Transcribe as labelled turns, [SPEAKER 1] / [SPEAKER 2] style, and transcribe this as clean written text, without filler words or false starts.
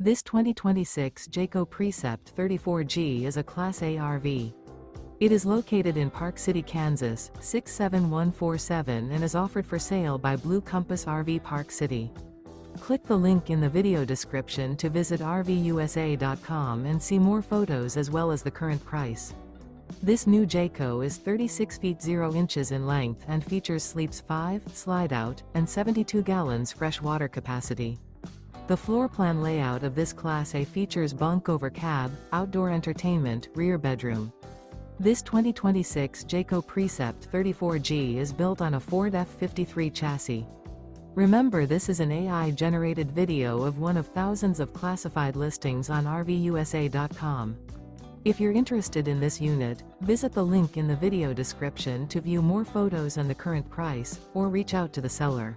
[SPEAKER 1] This 2026 Jayco Precept 34G is a Class A RV. It is located in Park City, Kansas, 67147 and is offered for sale by Blue Compass RV Park City. Click the link in the video description to visit RVUSA.com and see more photos as well as the current price. This new Jayco is 36 feet 0 inches in length and features sleeps 5, Slideout, and 72 gallons fresh water capacity. The floor plan layout of this Class A features bunk over cab, outdoor entertainment, rear bedroom. This 2026 Jayco Precept 34G is built on a Ford F53 chassis. Remember, this is an AI-generated video of one of thousands of classified listings on RVUSA.com. If you're interested in this unit, visit the link in the video description to view more photos and the current price, or reach out to the seller.